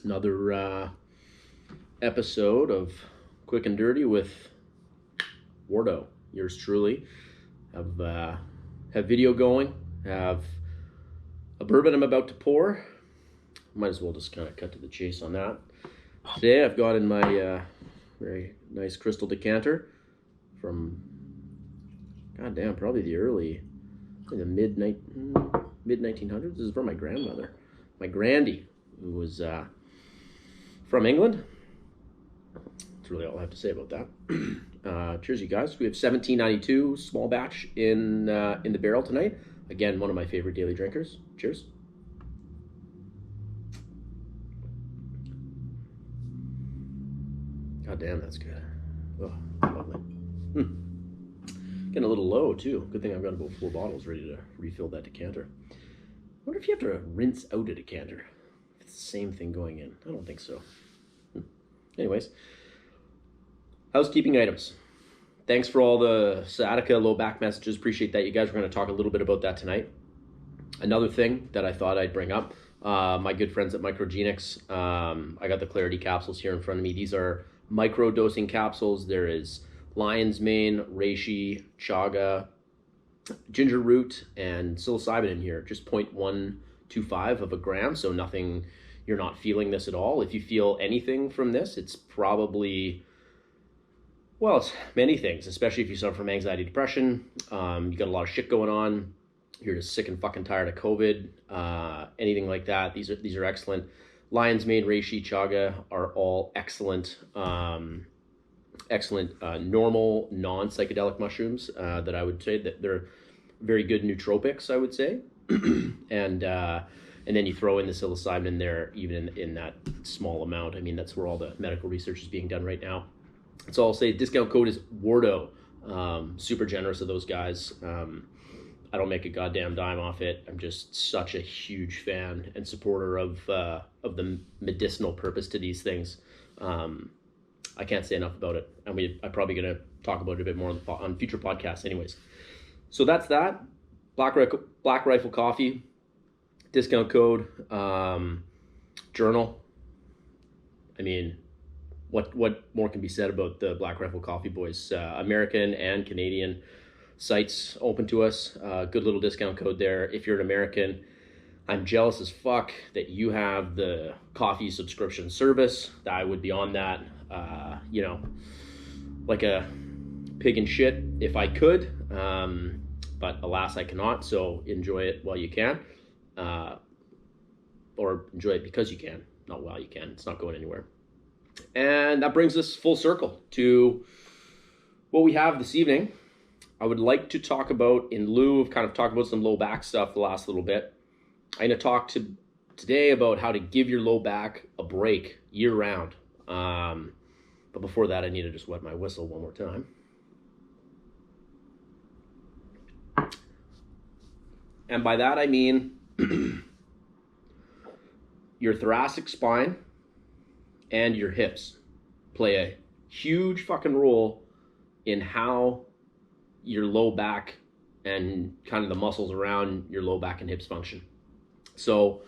Another episode of Quick and Dirty with Wardo. Yours truly. Have video going. Have a bourbon I'm about to pour. Might as well just kind of cut to the chase on that. Today I've got in my very nice crystal decanter from, goddamn, probably the mid 1900s. This is from my grandmother, my grandy, who was from England. That's really all I have to say about that. Cheers, you guys. We have 1792 small batch in the barrel tonight. Again, one of my favorite daily drinkers. Cheers. God damn, that's good. Oh, lovely. Getting a little low too. Good thing I've got about 4 bottles ready to refill that decanter. I wonder if you have to rinse out a decanter. It's the same thing going in. I don't think so. Anyways, housekeeping items. Thanks for all the sciatica low back messages. Appreciate that, you guys. We're going to talk a little bit about that tonight. Another thing that I thought I'd bring up, my good friends at Microgenics. I got the Clarity capsules here in front of me. These are micro dosing capsules. There is lion's mane, reishi, chaga, ginger root, and psilocybin in here. Just 0.125 of a gram, so nothing, you're not feeling this at all. If you feel anything from this, it's probably, well, it's many things, especially if you suffer from anxiety, depression, you got a lot of shit going on, you're just sick and fucking tired of COVID, anything like that. These are excellent. Lion's mane, reishi, chaga are all excellent, normal non-psychedelic mushrooms that I would say that they're very good nootropics, I would say. and then you throw in the psilocybin in there, even in that small amount. I mean, that's where all the medical research is being done right now. So I'll say discount code is Wardo. Super generous of those guys. I don't make a goddamn dime off it. I'm just such a huge fan and supporter of the medicinal purpose to these things. I can't say enough about it. And I'm probably going to talk about it a bit more on future podcasts anyways. So that's that. Black Rifle Coffee, discount code, journal. I mean, what more can be said about the Black Rifle Coffee boys? American and Canadian sites open to us. Good little discount code there. If you're an American, I'm jealous as fuck that you have the coffee subscription service. I would be on that, like a pig in shit if I could, but alas, I cannot. So enjoy it while you can, or enjoy it because you can, not while you can. It's not going anywhere. And that brings us full circle to what we have this evening. I would like to talk about, in lieu of kind of talk about some low back stuff the last little bit, I'm going to talk today about how to give your low back a break year round. But before that, I need to just wet my whistle one more time. And by that, I mean your thoracic spine and your hips play a huge fucking role in how your low back and kind of the muscles around your low back and hips function. So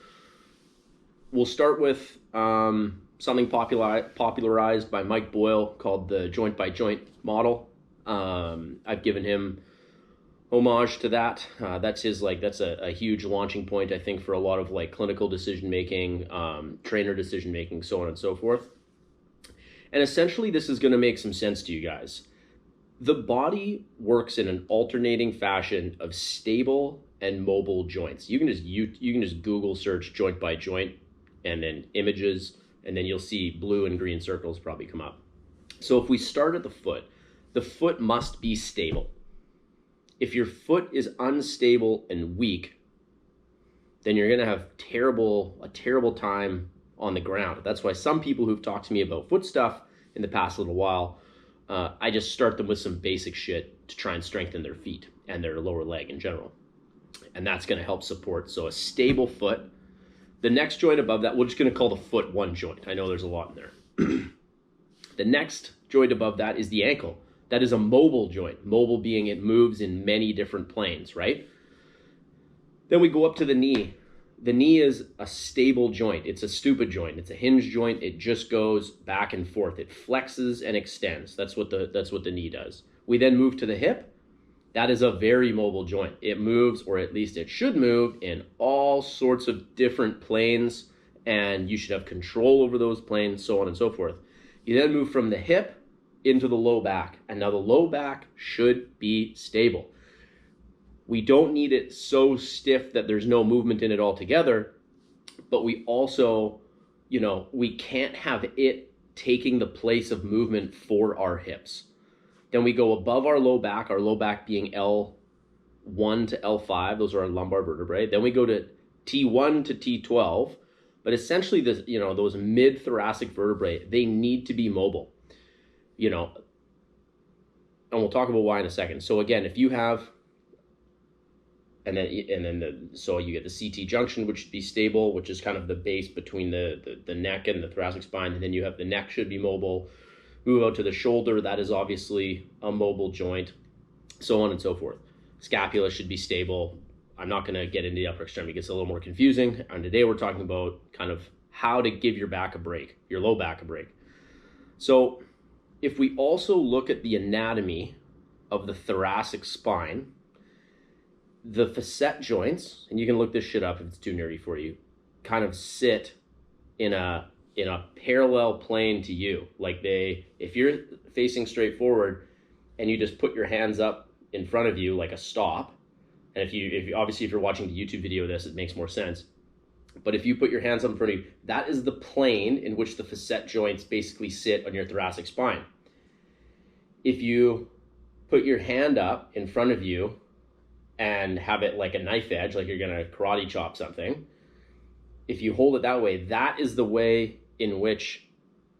we'll start with something popularized by Mike Boyle called the joint by joint model. I've given him homage to that. That's a huge launching point, I think, for a lot of like clinical decision making, trainer decision making, so on and so forth. And essentially, this is going to make some sense to you guys. The body works in an alternating fashion of stable and mobile joints. You can just Google search joint by joint and then images, and then you'll see blue and green circles probably come up. So if we start at the foot must be stable. If your foot is unstable and weak, then you're gonna have a terrible time on the ground. That's why some people who've talked to me about foot stuff in the past little while, I just start them with some basic shit to try and strengthen their feet and their lower leg in general. And that's going to help support. So a stable foot. The next joint above that, we're just going to call the foot one joint. I know there's a lot in there. The next joint above that is the ankle. That is a mobile joint. Mobile being it moves in many different planes, right? Then we go up to the knee. the knee is a stable joint. It's a stupid joint. It's a hinge joint. It just goes back and forth. It flexes and extends. That's what the knee does. We then move to the hip. That is a very mobile joint. It moves, or at least it should move, in all sorts of different planes, and you should have control over those planes, so on and so forth. You then move from the hip into the low back, and now the low back should be stable. We don't need it so stiff that there's no movement in it altogether, but we also, we can't have it taking the place of movement for our hips. Then we go above our low back being L1 to L5. Those are our lumbar vertebrae. Then we go to T1 to T12. But essentially, those mid-thoracic vertebrae, they need to be mobile. And we'll talk about why in a second. So again, if you have, so you get the CT junction, which should be stable, which is kind of the base between the neck and the thoracic spine. And then you have the neck should be mobile. Move out to the shoulder, that is obviously a mobile joint, so on and so forth. Scapula should be stable. I'm not going to get into the upper extremity. It gets a little more confusing. And today we're talking about kind of how to give your back a break, your low back a break. So if we also look at the anatomy of the thoracic spine, the facet joints, and you can look this shit up if it's too nerdy for you, kind of sit in a parallel plane to you. Like if you're facing straight forward and you just put your hands up in front of you like a stop, and if you're watching the YouTube video of this, it makes more sense. But if you put your hands up in front of you, that is the plane in which the facet joints basically sit on your thoracic spine. If you put your hand up in front of you and have it like a knife edge, like you're gonna karate chop something, if you hold it that way, that is the way in which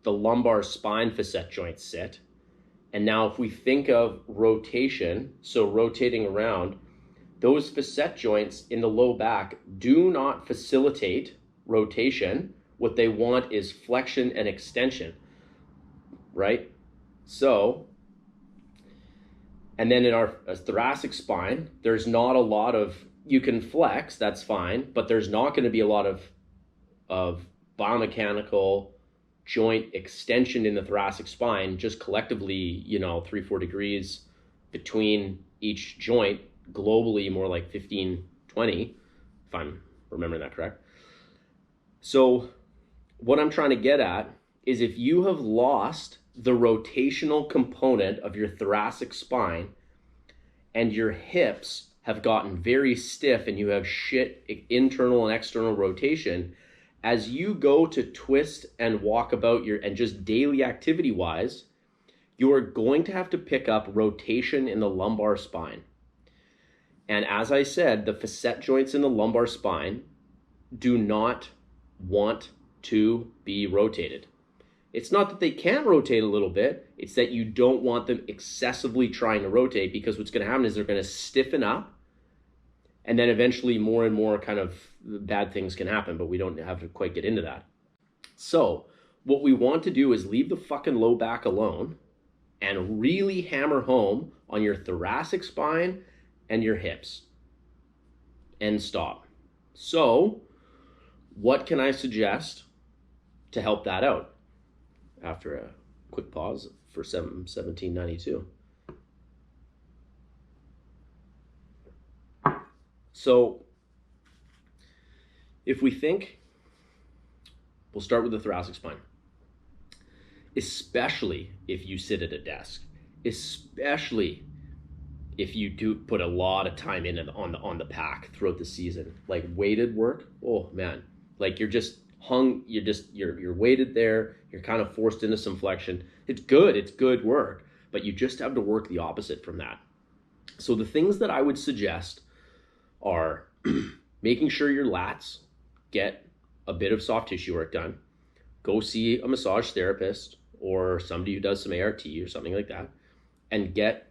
the lumbar spine facet joints sit. And now if we think of rotation, so rotating around, those facet joints in the low back do not facilitate rotation. What they want is flexion and extension, right? So, and then in our thoracic spine, there's not a lot of, you can flex, that's fine, but there's not going to be a lot of biomechanical joint extension in the thoracic spine, just collectively, 3-4 degrees between each joint, globally more like 15-20, if I'm remembering that correct. So what I'm trying to get at is if you have lost the rotational component of your thoracic spine and your hips have gotten very stiff and you have shit internal and external rotation, as you go to twist and walk about and just daily activity wise, you are going to have to pick up rotation in the lumbar spine. And as I said, the facet joints in the lumbar spine do not want to be rotated. It's not that they can't rotate a little bit, it's that you don't want them excessively trying to rotate, because what's going to happen is they're going to stiffen up, and then eventually more and more kind of bad things can happen, but we don't have to quite get into that. So what we want to do is leave the fucking low back alone and really hammer home on your thoracic spine and your hips and stop. So what can I suggest to help that out after a quick pause for 1792? So if we think, we'll start with the thoracic spine, especially if you sit at a desk, especially if you do put a lot of time in on the pack throughout the season, like weighted work. Oh man, like you're just hung, you're weighted there, you're kind of forced into some flexion. It's good work, but you just have to work the opposite from that. So the things that I would suggest are making sure your lats get a bit of soft tissue work done. Go see a massage therapist or somebody who does some ART or something like that, and get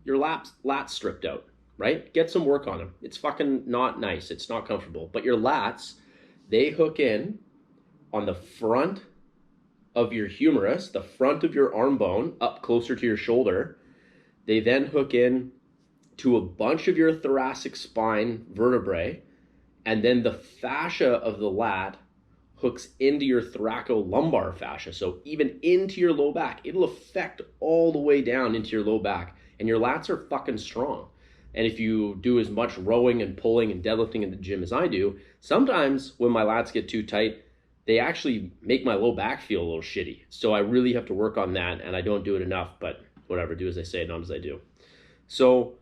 your lats stripped out, right? Get some work on them. It's fucking not nice. It's not comfortable. But your lats, they hook in on the front of your humerus, the front of your arm bone, up closer to your shoulder. They then hook in to a bunch of your thoracic spine vertebrae, And then the fascia of the lat hooks into your thoracolumbar fascia. So even into your low back, it'll affect all the way down into your low back. And your lats are fucking strong. And if you do as much rowing and pulling and deadlifting in the gym as I do, sometimes when my lats get too tight, they actually make my low back feel a little shitty. So I really have to work on that, and I don't do it enough, but whatever, do as I say, not as I do. So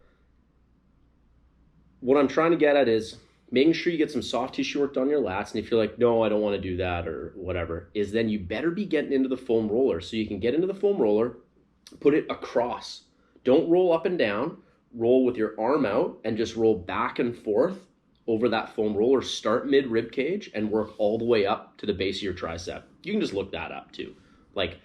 what I'm trying to get at is making sure you get some soft tissue work on your lats. And if you're like, no, I don't want to do that or whatever, is then you better be getting into the foam roller. So you can get into the foam roller, put it across. Don't roll up and down, roll with your arm out and just roll back and forth over that foam roller. Start mid rib cage and work all the way up to the base of your tricep. You can just look that up too, like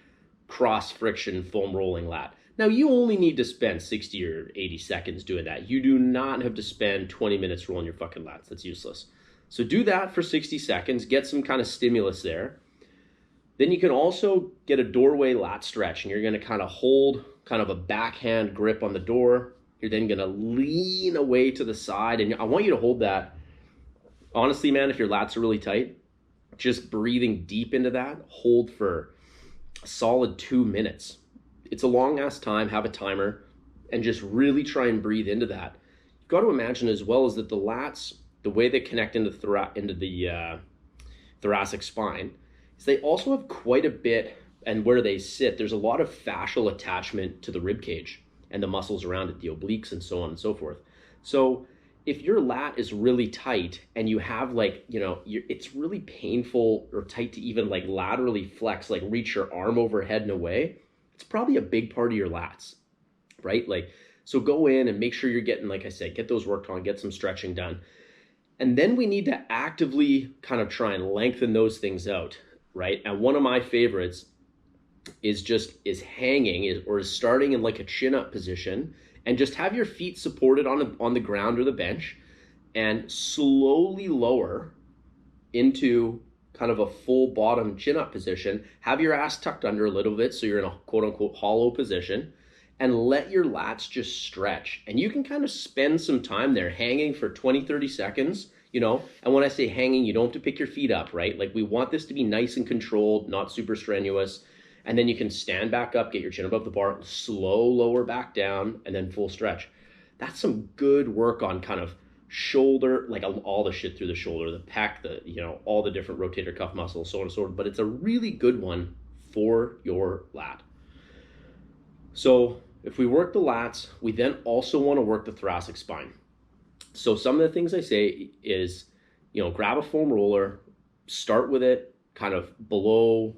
cross friction foam rolling lat. Now you only need to spend 60 or 80 seconds doing that. You do not have to spend 20 minutes rolling your fucking lats. That's useless. So do that for 60 seconds, get some kind of stimulus there. Then you can also get a doorway lat stretch, and you're gonna kind of hold kind of a backhand grip on the door. You're then gonna lean away to the side, and I want you to hold that. Honestly, man, if your lats are really tight, just breathing deep into that, hold for a solid 2 minutes. It's a long ass time, have a timer, and just really try and breathe into that. You've got to imagine as well as that the lats, the way they connect into the thoracic spine, is they also have quite a bit, and where they sit, there's a lot of fascial attachment to the rib cage and the muscles around it, the obliques and so on and so forth. So if your lat is really tight and you have like, you know, it's really painful or tight to even like laterally flex, like reach your arm overhead and away, it's probably a big part of your lats, right? Like, so go in and make sure you're getting, like I said, get those worked on, get some stretching done. And then we need to actively kind of try and lengthen those things out, right? And one of my favorites is hanging or is starting in like a chin up position, and just have your feet supported on the ground or the bench and slowly lower into kind of a full bottom chin up position. Have your ass tucked under a little bit so you're in a quote unquote hollow position, and let your lats just stretch. And you can kind of spend some time there hanging for 20-30 seconds, you know. And when I say hanging, you don't have to pick your feet up, right? Like, we want this to be nice and controlled, not super strenuous. And then you can stand back up, get your chin above the bar, slow lower back down, and then full stretch. That's some good work on kind of shoulder, like all the shit through the shoulder, the pec, all the different rotator cuff muscles, so on and so forth. But it's a really good one for your lat. So if we work the lats, we then also want to work the thoracic spine. So some of the things I say is, grab a foam roller, start with it kind of below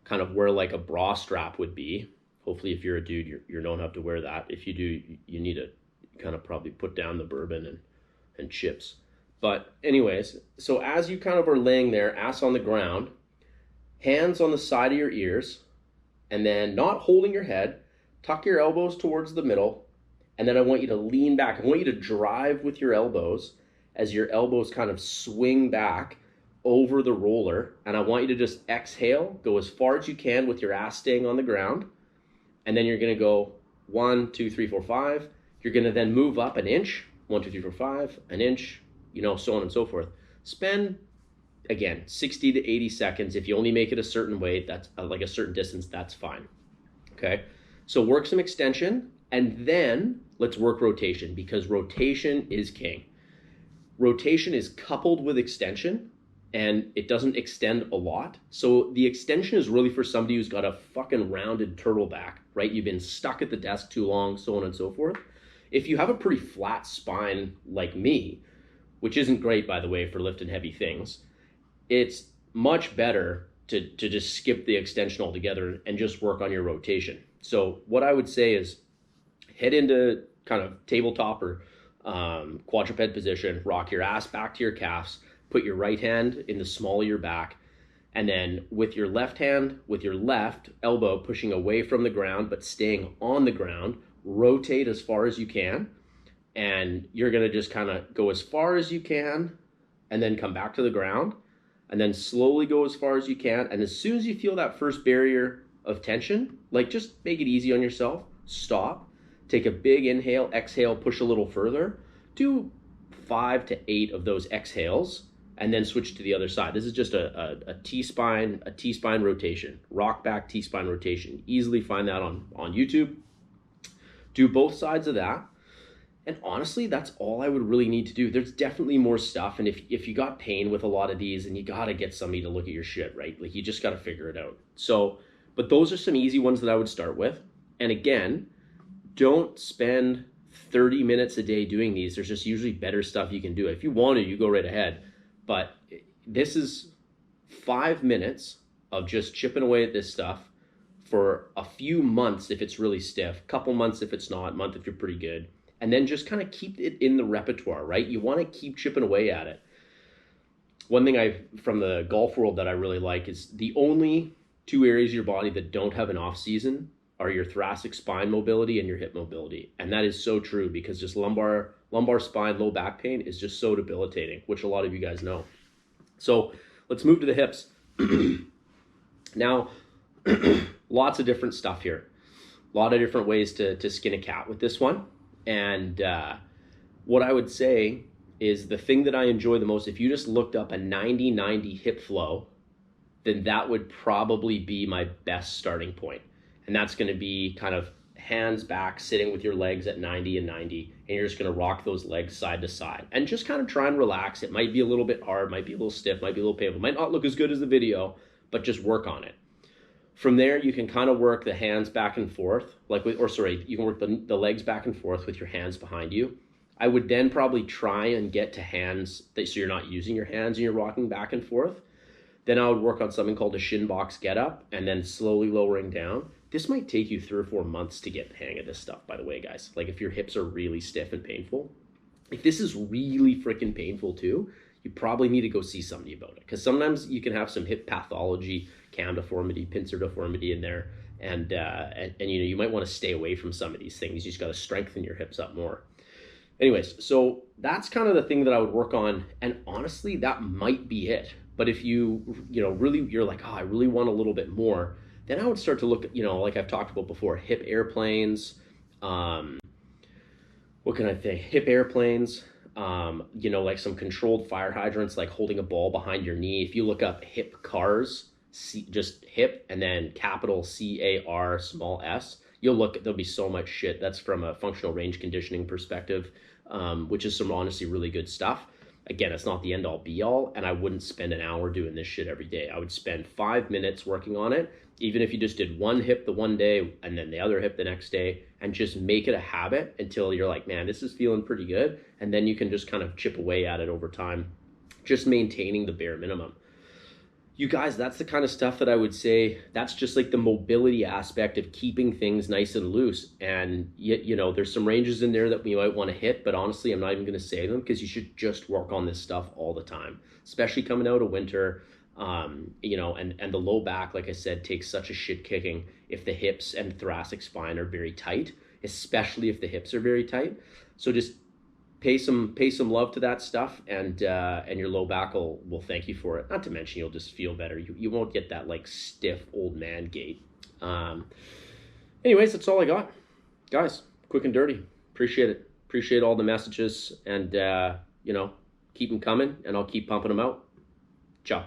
kind of where like a bra strap would be. Hopefully if you're a dude, you don't have to wear that. If you do, you need to kind of probably put down the bourbon and chips. But anyways, so as you kind of are laying there, ass on the ground, hands on the side of your ears, and then not holding your head, tuck your elbows towards the middle, and then I want you to lean back. I want you to drive with your elbows as your elbows kind of swing back over the roller, and I want you to just exhale, go as far as you can with your ass staying on the ground, and then you're gonna go 1, 2, 3, 4, 5. You're gonna then move up an inch, 1, 2, 3, 4, 5, an inch, so on and so forth. Spend, again, 60 to 80 seconds. If you only make it a certain weight, that's like a certain distance, that's fine, okay? So work some extension, and then let's work rotation, because rotation is king. Rotation is coupled with extension, and it doesn't extend a lot. So the extension is really for somebody who's got a fucking rounded turtle back, right? You've been stuck at the desk too long, so on and so forth. If you have a pretty flat spine like me, which isn't great, by the way, for lifting heavy things, it's much better to just skip the extension altogether and just work on your rotation. So what I would say is head into kind of tabletop or quadruped position, rock your ass back to your calves, put your right hand in the small of your back, and then with your left hand, with your left elbow pushing away from the ground but staying on the ground, rotate as far as you can, and you're gonna just kind of go as far as you can and then come back to the ground, and then slowly go as far as you can. And as soon as you feel that first barrier of tension, like, just make it easy on yourself, stop, take a big inhale, exhale, push a little further, do 5 to 8 of those exhales and then switch to the other side. This is just a T-spine rotation, rock back T-spine rotation. Easily find that on YouTube. Do both sides of that. And honestly, that's all I would really need to do. There's definitely more stuff. And if you got pain with a lot of these, and you got to get somebody to look at your shit, right? Like, you just got to figure it out. So, but those are some easy ones that I would start with. And again, don't spend 30 minutes a day doing these. There's just usually better stuff you can do. If you want to, you go right ahead. But this is 5 minutes of just chipping away at this stuff for a few months if it's really stiff, couple months if it's not, month if you're pretty good. And then just kind of keep it in the repertoire, right? You want to keep chipping away at it. One thing from the golf world that I really like is the only 2 areas of your body that don't have an off season are your thoracic spine mobility and your hip mobility. And that is so true, because just lumbar spine, low back pain is just so debilitating, which a lot of you guys know. So let's move to the hips. Now, lots of different stuff here. A lot of different ways to skin a cat with this one. And what I would say is the thing that I enjoy the most, if you just looked up a 90-90 hip flow, then that would probably be my best starting point. And that's going to be kind of hands back, sitting with your legs at 90 and 90, and you're just going to rock those legs side to side and just kind of try and relax. It might be a little bit hard, might be a little stiff, might be a little painful, might not look as good as the video, but just work on it. From there, you can kind of work the hands back and forth, you can work the legs back and forth with your hands behind you. I would then probably try and get to hands so you're not using your hands and you're rocking back and forth. Then I would work on something called a shin box get up and then slowly lowering down. This might take you 3 or 4 months to get the hang of this stuff, by the way, guys. Like, if your hips are really stiff and painful. If this is really freaking painful too, you probably need to go see somebody about it, because sometimes you can have some hip pathology, cam deformity, pincer deformity in there, and you might want to stay away from some of these things. You just got to strengthen your hips up more. Anyways, so that's kind of the thing that I would work on, and honestly, that might be it. But if you're like, oh, I really want a little bit more, then I would start to look at, like I've talked about before, hip airplanes. What can I say? Hip airplanes. Like some controlled fire hydrants, like holding a ball behind your knee. If you look up hip cars, just hip and then capital CAR small s, there'll be so much shit. That's from a functional range conditioning perspective, which is some honestly really good stuff. Again, it's not the end all be all, and I wouldn't spend an hour doing this shit every day. I would spend 5 minutes working on it, even if you just did one hip the one day and then the other hip the next day, and just make it a habit until you're like, man, this is feeling pretty good. And then you can just kind of chip away at it over time, just maintaining the bare minimum. You guys, that's the kind of stuff that I would say, that's just like the mobility aspect of keeping things nice and loose. And there's some ranges in there that you might want to hit, but honestly, I'm not even going to say them, because you should just work on this stuff all the time, especially coming out of winter. And the low back, like I said, takes such a shit kicking if the hips and thoracic spine are very tight, especially if the hips are very tight. So just pay some love to that stuff, and your low back will thank you for it. Not to mention, you'll just feel better. You won't get that like stiff old man gait. Anyways, that's all I got, guys. Quick and dirty. Appreciate it. Appreciate all the messages, and keep them coming, and I'll keep pumping them out. Ciao.